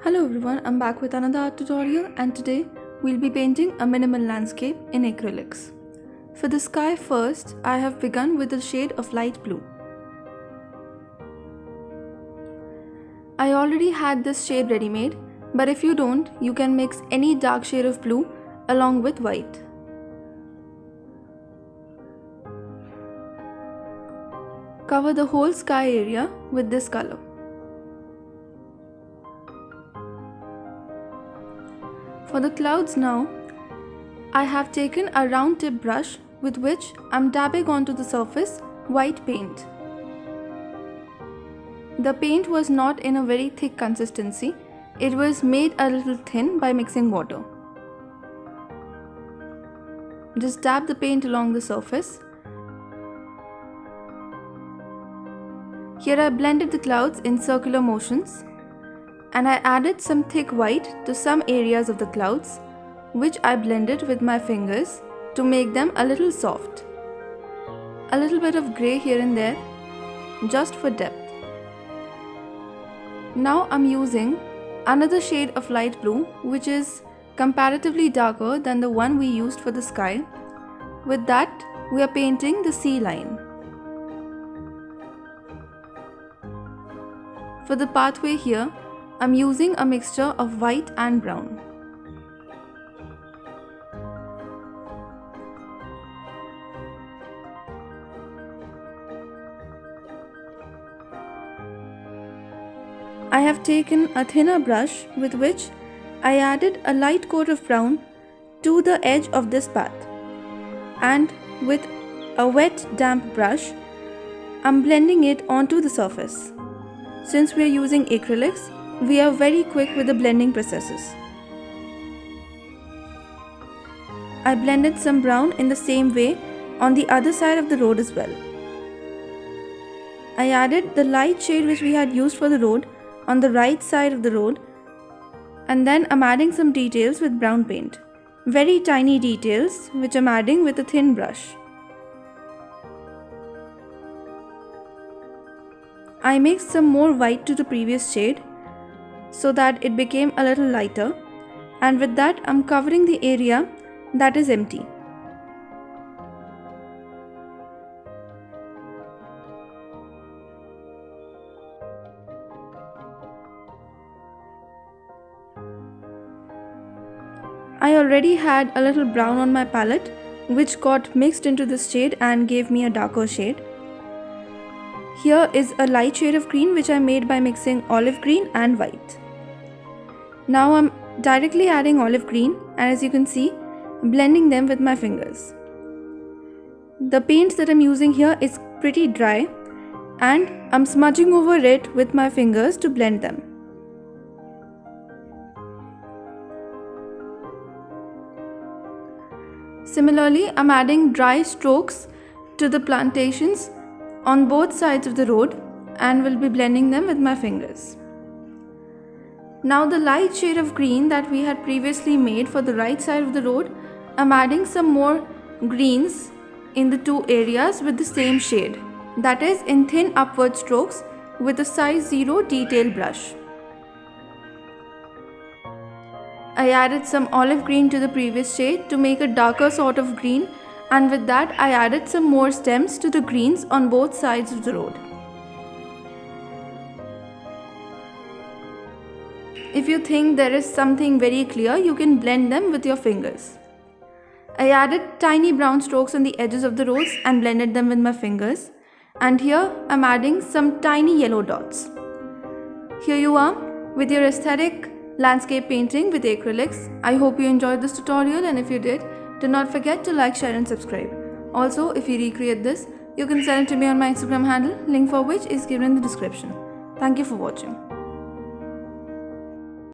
Hello everyone, I'm back with another art tutorial and today we'll be painting a minimal landscape in acrylics. For the sky first, I have begun with a shade of light blue. I already had this shade ready made, but if you don't, you can mix any dark shade of blue along with white. Cover the whole sky area with this color. For the clouds now, I have taken a round tip brush with which I'm dabbing onto the surface white paint. The paint was not in a very thick consistency, it was made a little thin by mixing water. Just dab the paint along the surface. Here I blended the clouds in circular motions and I added some thick white to some areas of the clouds, which I blended with my fingers to make them a little soft. A little bit of grey here and there, just for depth. Now I'm using another shade of light blue, which is comparatively darker than the one we used for the sky. With that, we are painting the sea line. For the pathway here, I'm using a mixture of white and brown. I have taken a thinner brush with which I added a light coat of brown to the edge of this path, and with a wet damp brush, I'm blending it onto the surface. Since we are using acrylics, we are very quick with the blending processes. I blended some brown in the same way on the other side of the road as well. I added the light shade which we had used for the road on the right side of the road, and then I'm adding some details with brown paint. Very tiny details which I'm adding with a thin brush. I mixed some more white to the previous shade so that it became a little lighter, and with that I'm covering the area that is empty. I already had a little brown on my palette, which got mixed into this shade and gave me a darker shade. Here is a light shade of green which I made by mixing olive green and white. Now I'm directly adding olive green, and as you can see, blending them with my fingers. The paints that I'm using here is pretty dry, and I'm smudging over it with my fingers to blend them. Similarly, I'm adding dry strokes to the plantations on both sides of the road and will be blending them with my fingers. Now the light shade of green that we had previously made for the right side of the road, I'm adding some more greens in the two areas with the same shade, that is in thin upward strokes with a size 0 detail brush. I added some olive green to the previous shade to make a darker sort of green, and with that I added some more stems to the greens on both sides of the road. If you think there is something very clear, you can blend them with your fingers. I added tiny brown strokes on the edges of the roads and blended them with my fingers, and here I'm adding some tiny yellow dots. Here you are with your aesthetic landscape painting with acrylics. I hope you enjoyed this tutorial, and if you did, do not forget to like, share and subscribe. Also, if you recreate this, you can send it to me on my Instagram handle, link for which is given in the description. Thank you for watching.